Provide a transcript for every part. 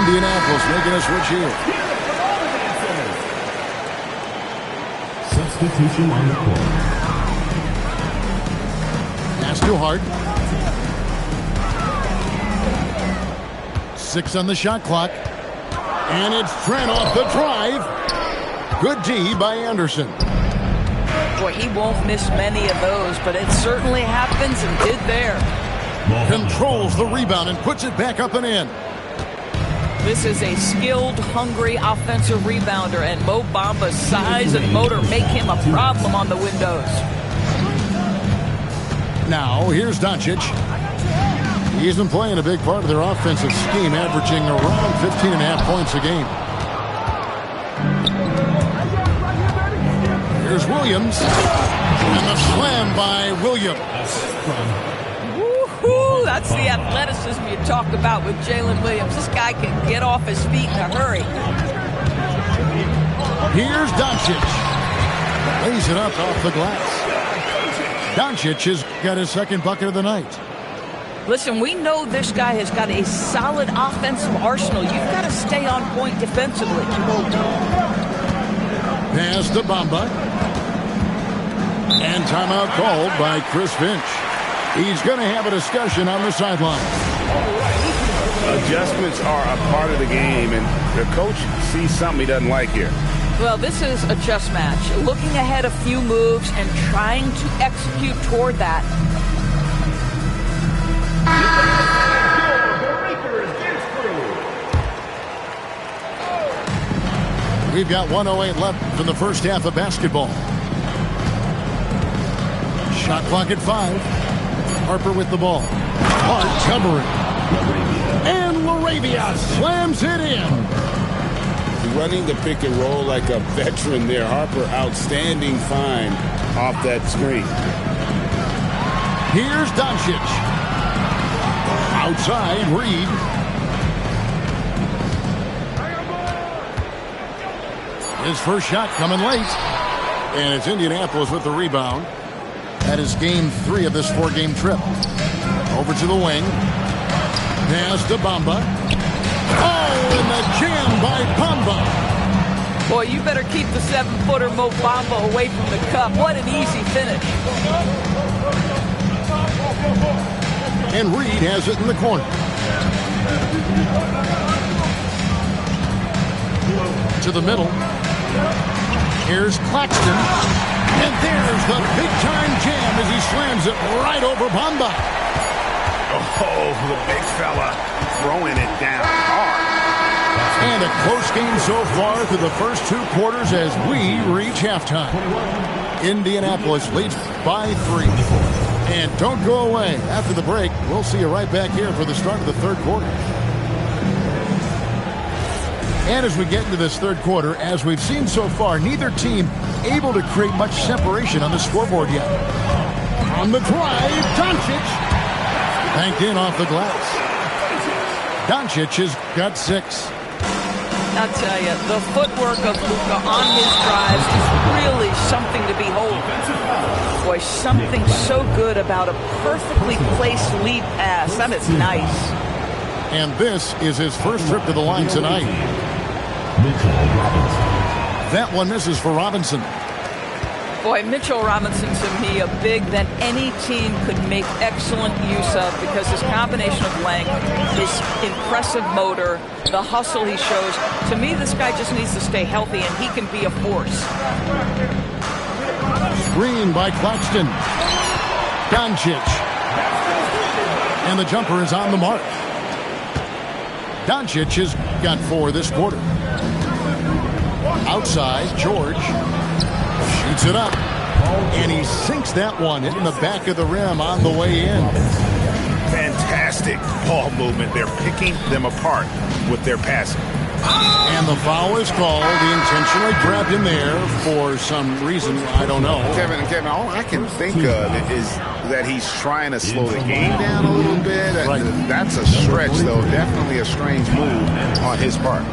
Indianapolis making a switch here. Substitution on the court. Pass to Hart. 6 on the shot clock. And it's Trent off the drive. Good D by Anderson. Boy, he won't miss many of those, but it certainly happens and did there. Controls the rebound and puts it back up and in. This is a skilled, hungry offensive rebounder, and Mo Bamba's size and motor make him a problem on the windows. Now, here's Doncic. He's been playing a big part of their offensive scheme, averaging around 15.5 points a game. Here's Williams. And the slam by Williams. Woo-hoo! That's the athleticism you talk about with Jalen Williams. This guy can get off his feet in a hurry. Here's Doncic. Lays it up off the glass. Doncic has got his second bucket of the night. Listen, we know this guy has got a solid offensive arsenal. You've got to stay on point defensively. Pass to Bamba. And timeout called by Chris Finch. He's going to have a discussion on the sideline. Adjustments are a part of the game, and the coach sees something he doesn't like here. Well, this is a chess match. Looking ahead a few moves and trying to execute toward that. We've got 1:08 left in the first half of basketball. Shot clock at 5. Harper with the ball. Hart covering. And LaRavia slams it in. Running the pick and roll like a veteran there. Harper, outstanding find off that screen. Here's Doncic. Outside, Reed. His first shot coming late. And it's Indianapolis with the rebound. That is game 3 of this 4-game trip. Over to the wing. Pass to Bamba. Oh, and the jam by Bamba. Boy, you better keep the 7-footer Mo Bamba away from the cup. What an easy finish. And Reed has it in the corner. To the middle. Here's Claxton. And there's the big-time jam as he slams it right over Bamba. Oh, the big fella throwing it down hard. And a close game so far through the first 2 quarters as we reach halftime. Indianapolis leads by 3. And don't go away. After the break, we'll see you right back here for the start of the third quarter. And as we get into this third quarter, as we've seen so far, neither team able to create much separation on the scoreboard yet. On the drive, Doncic. Banked in off the glass. Doncic has got 6. I'll tell you, the footwork of Luka on his drives is really something to behold. Boy, something so good about a perfectly placed lead pass. That is nice. And this is his first trip to the line tonight. That one misses for Robinson. Boy, Mitchell Robinson, to me, a big that any team could make excellent use of because his combination of length, his impressive motor, the hustle he shows. To me, this guy just needs to stay healthy, and he can be a force. Screen by Claxton. Doncic. And the jumper is on the mark. Doncic has got 4 this quarter. Outside, George shoots it up. And he sinks that one, hitting the back of the rim on the way in. Fantastic ball movement. They're picking them apart with their passing. And the foul is called. He intentionally grabbed him there for some reason. I don't know. Kevin, all I can think of is that he's trying to slow the game down a little bit. Right. That's a stretch, though. Definitely a strange move on his part.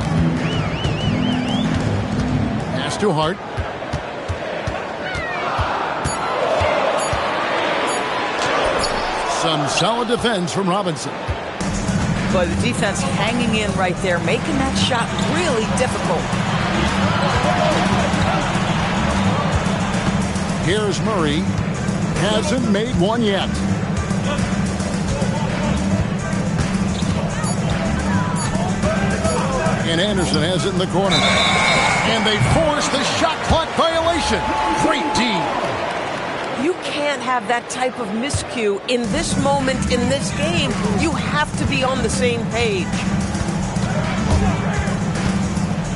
Pass to Hart. Some solid defense from Robinson. But the defense hanging in right there, making that shot really difficult. Here's Murray. Hasn't made one yet. And Anderson has it in the corner. And they force the shot clock violation. Great D. You can't have that type of miscue in this moment in this game. You have to be on the same page.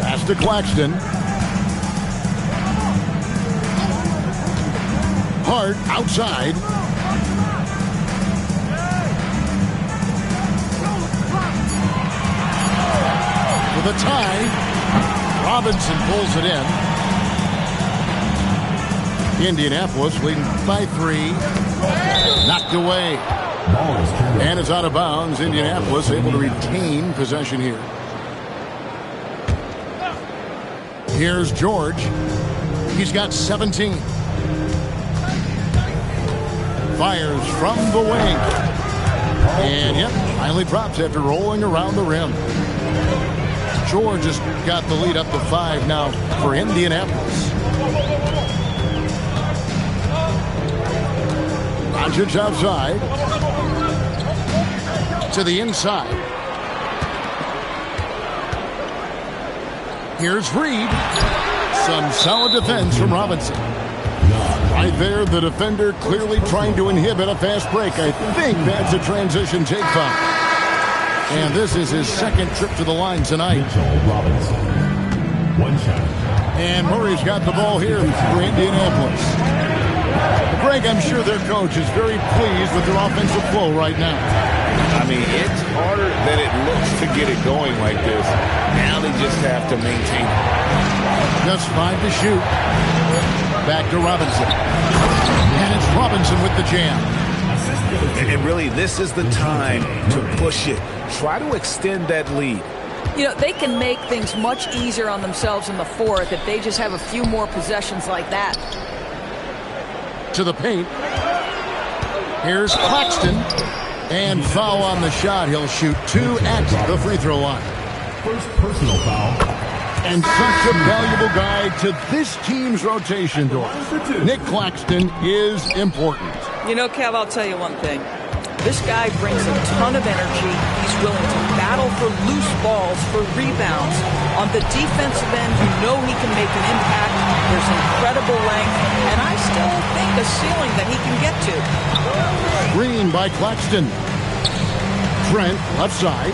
Pass to Claxton. Hart outside. For the tie. Robinson pulls it in. Indianapolis leading by 3. Knocked away. And it's out of bounds. Indianapolis able to retain possession here. Here's George. He's got 17. Fires from the wing. And yep, finally drops after rolling around the rim. George has got the lead up to 5 now for Indianapolis. Doncic outside. To the inside. Here's Reed. Some solid defense from Robinson. Right there, the defender clearly trying to inhibit a fast break. I think that's a transition take foul. And this is his second trip to the line tonight. And Murray's got the ball here for Indianapolis. Greg, I'm sure their coach is very pleased with their offensive flow right now. I mean, it's harder than it looks to get it going like this. Now they just have to maintain it. Just 5 to shoot. Back to Robinson. And it's Robinson with the jam. And really, this is the time to push it. Try to extend that lead. You know, they can make things much easier on themselves in the fourth if they just have a few more possessions like that. To the paint. Here's Claxton. And foul on the shot. He'll shoot 2 at the free throw line. First personal foul. And such a valuable guy to this team's rotation door. Nick Claxton is important. You know, Kev, I'll tell you one thing. This guy brings a ton of energy. He's willing to battle for loose balls, for rebounds. On the defensive end, you know he can make an impact. There's incredible length, and I still think a ceiling that he can get to. Green by Claxton. Trent, left side.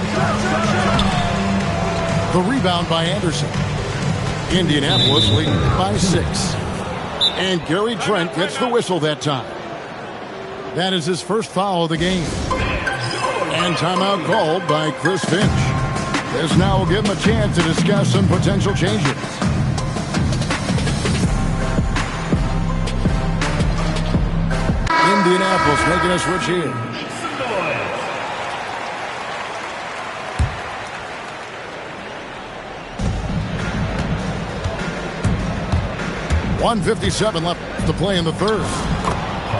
The rebound by Anderson. Indianapolis leading by 6. And Gary Trent gets the whistle that time. That is his first foul of the game. And timeout called by Chris Finch. This now will give him a chance to discuss some potential changes. Indianapolis making a switch here. .157 left to play in the third.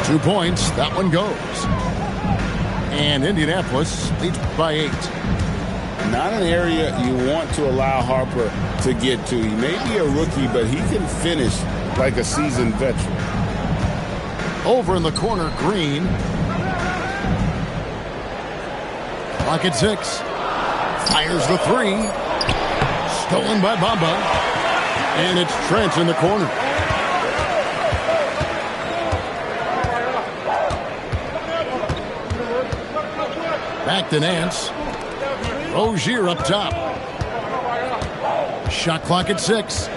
2 points. That one goes. And Indianapolis leads by 8. Not an area you want to allow Harper to get to. He may be a rookie, but he can finish like a seasoned veteran. Over in the corner, Green. Clock at 6. Fires the 3. Stolen by Bamba. And it's Trent in the corner. Back to Nance. Rozier up top. Shot clock at 6.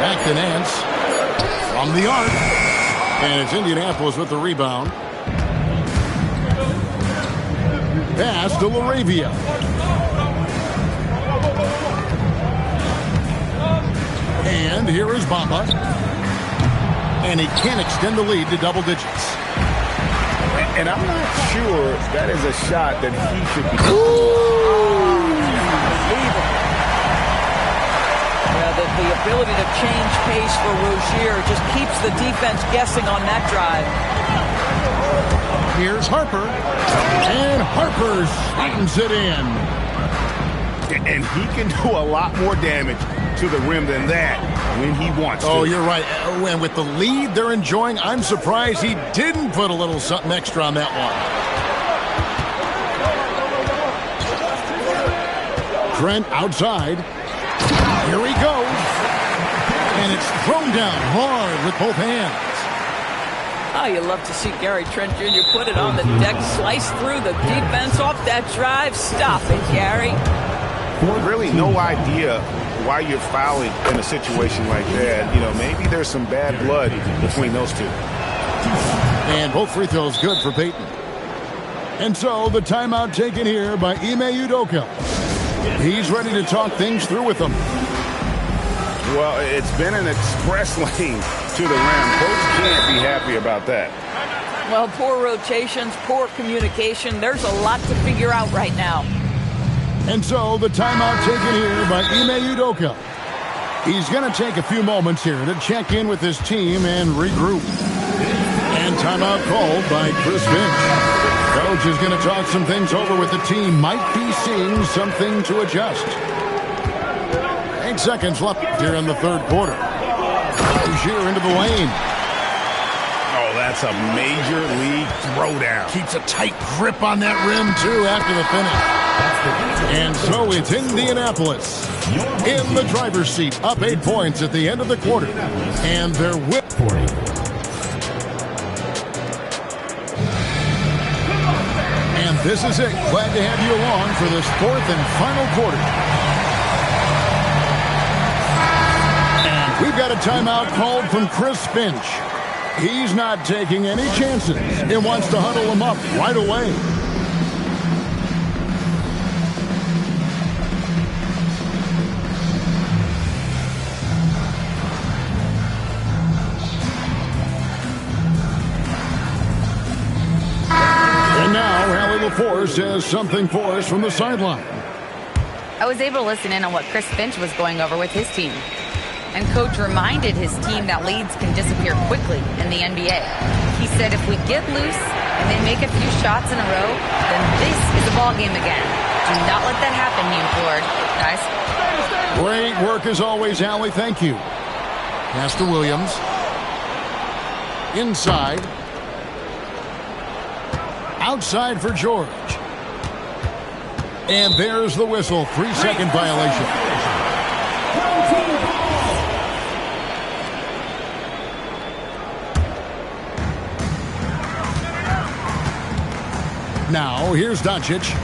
Back to Nance. From the arc. And it's Indianapolis with the rebound. Pass to LaRavia. And here is Bamba. And he can't extend the lead to double digits. And I'm not sure that is a shot that he should be. Yeah, the ability to change pace for Rozier just keeps the defense guessing on that drive. Here's Harper. And Harper slams it in. And he can do a lot more damage to the rim than that when he wants to. Oh, you're right. And with the lead they're enjoying, I'm surprised he didn't put a little something extra on that one. Trent outside. Here he goes. And it's thrown down hard with both hands. Oh, you love to see Gary Trent Jr. put it on the deck, slice through the defense off that drive. Stop it, Gary. Really no idea why you're fouling in a situation like that. You know, maybe there's some bad blood between those two. And both free throws good for Peyton. And so the timeout taken here by Ime Udoka. He's ready to talk things through with them. Well, it's been an express lane to the rim. Coach can't be happy about that. Well, poor rotations, poor communication. There's a lot to figure out right now. And so the timeout taken here by Ime Udoka. He's going to take a few moments here to check in with his team and regroup. And timeout called by Chris Finch. Coach is going to talk some things over with the team. Might be seeing something to adjust. 8 seconds left here in the third quarter. Rozier into the lane. Oh, that's a major league throwdown. Keeps a tight grip on that rim, too, after the finish. And so it's Indianapolis in the driver's seat, up 8 points at the end of the quarter. And they're whipped for it. And this is it. Glad to have you along for this fourth and final quarter. And we've got a timeout called from Chris Finch. He's not taking any chances and wants to huddle them up right away. Force has something for us from the sideline. I was able to listen in on what Chris Finch was going over with his team. And Coach reminded his team that leads can disappear quickly in the NBA. He said if we get loose and they make a few shots in a row, then this is the ball game again. Do not let that happen, he implored. Guys. Great work as always, Allie. Thank you. Pass to Williams. Inside. Outside for George. And there's the whistle. 3-second violation. Now, here's Doncic.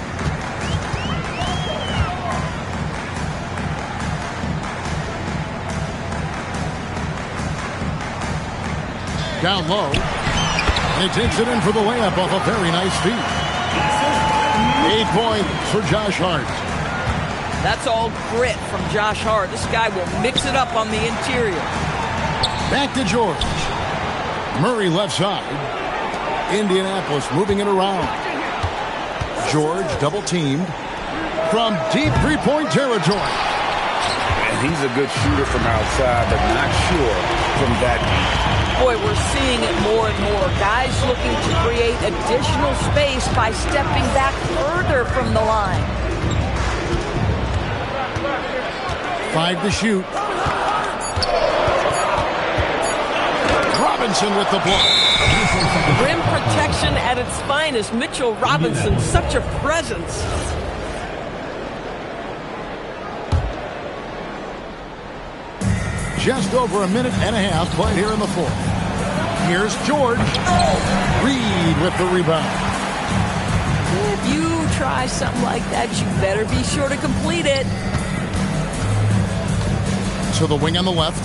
Down low. He takes it in for the layup off a very nice feed. 8 points for Josh Hart. That's all grit from Josh Hart. This guy will mix it up on the interior. Back to George. Murray left side. Indianapolis moving it around. George double teamed from deep three-point territory. And he's a good shooter from outside, but not sure from that deep. Boy, we're seeing it more and more. Guys looking to create additional space by stepping back further from the line. 5 to shoot. Robinson with the block. Rim protection at its finest. Mitchell Robinson, such a presence. Just over a minute and a half played here in the fourth. Here's George. Reed with the rebound. If you try something like that, you better be sure to complete it. To the wing on the left.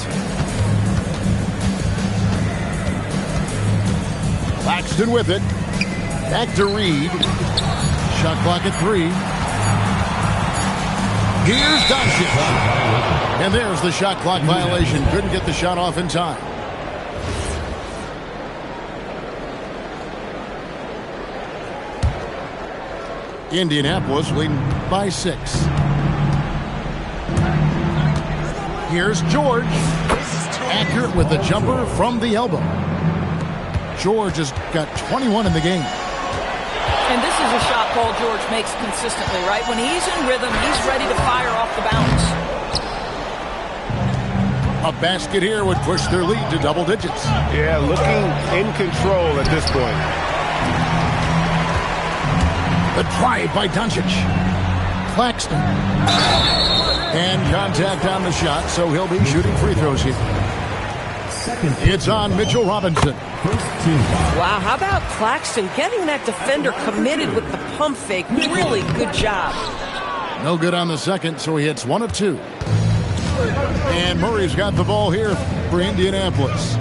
Claxton with it. Back to Reed. Shot clock at 3. Here's Doncic. And there's the shot clock violation. Couldn't get the shot off in time. Indianapolis leading by 6. Here's George. Accurate with the jumper from the elbow. George has got 21 in the game. Paul George makes consistently, right? When he's in rhythm, he's ready to fire off the bounce. A basket here would push their lead to double digits. Yeah, looking in control at this point. The drive by Doncic. Claxton. And contact on the shot, so he'll be shooting free throws here. It's on Mitchell Robinson. Wow, how about Claxton getting that defender committed with the pump fake? Really good job. No good on the second, so he hits 1 of 2. And Murray's got the ball here for Indianapolis.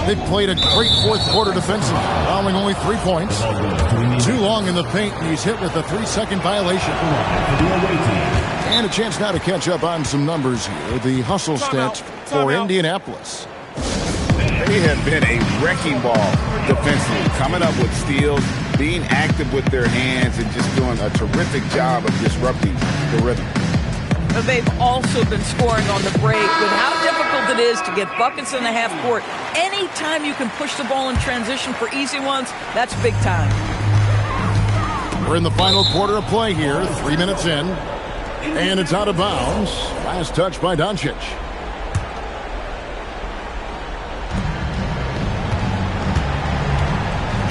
They played a great fourth quarter defensively, allowing only 3 points. Too long in the paint, and he's hit with a 3-second violation. And a chance now to catch up on some numbers here. The hustle stats for Indianapolis. They have been a wrecking ball defensively, coming up with steals, being active with their hands, and just doing a terrific job of disrupting the rhythm. They've also been scoring on the break. With how difficult it is to get buckets in the half court, anytime you can push the ball in transition for easy ones, that's big time. We're in the final quarter of play here, 3 minutes in. And it's out of bounds. Last touch by Doncic.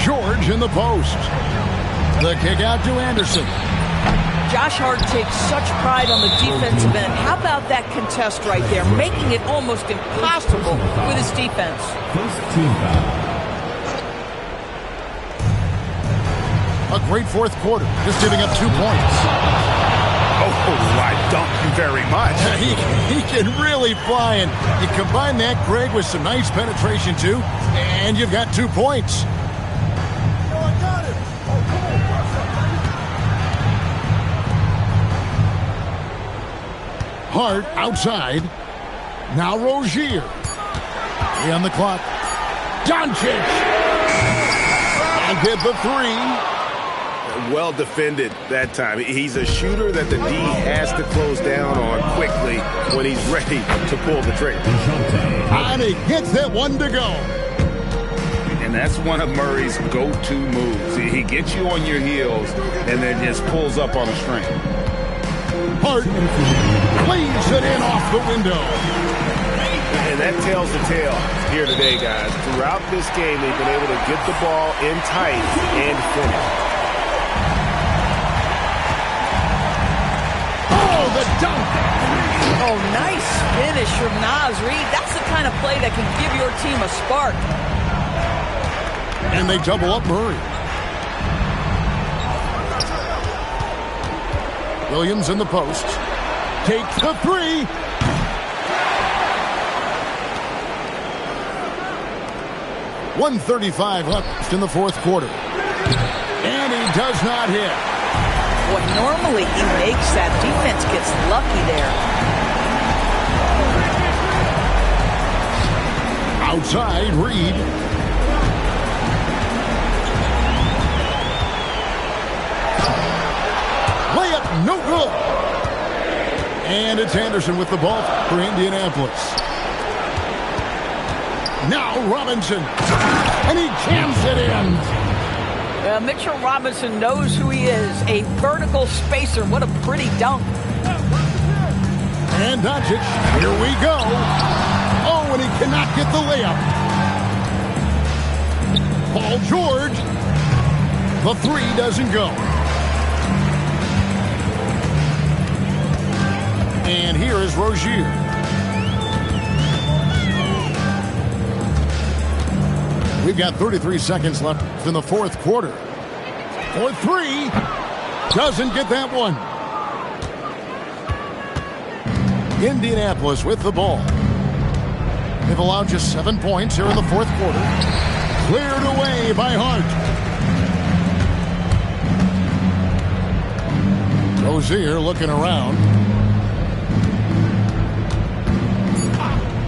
George in the post. The kick out to Anderson. Josh Hart takes such pride on the defensive end. How about that contest right there, making it almost impossible with his defense. A great fourth quarter, just giving up 2 points. Oh, I thank you very much. He can really fly, and you combine that, Greg, with some nice penetration, too, and you've got 2 points. Hart outside. Now Rozier. 3 on the clock. Doncic. And hit the 3. Well defended that time. He's a shooter that the D has to close down on quickly when he's ready to pull the trigger. And he gets that one to go. And that's one of Murray's go-to moves. He gets you on your heels and then just pulls up on a string. Hart plays it in off the window. And that tells the tale here today, guys. Throughout this game, they've been able to get the ball in tight and finish. Oh, the dunk. Oh, nice finish from Naz Reid. That's the kind of play that can give your team a spark. And they double up Murray. Williams in the post. Takes the 3. .135 left in the fourth quarter. And he does not hit. Well, normally he makes that. Defense gets lucky there. Outside, Reed. Layup, no good. And it's Anderson with the ball for Indianapolis. Now Robinson. And he jams it in. Mitchell Robinson knows who he is. A vertical spacer. What a pretty dunk. And Doncic, here we go. Oh, and he cannot get the layup. Paul George. The 3 doesn't go. And here is Rozier. We've got 33 seconds left in the fourth quarter. For 3. Doesn't get that one. Indianapolis with the ball. They've allowed just 7 points here in the fourth quarter. Cleared away by Hart. Rozier looking around.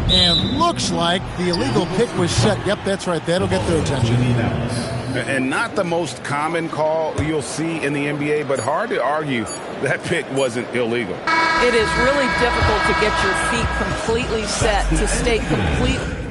And looks like the illegal pick was set. Yep, that's right. That'll get their attention. And not the most common call you'll see in the NBA, but hard to argue that pick wasn't illegal. It is really difficult to get your feet completely set, to stay completely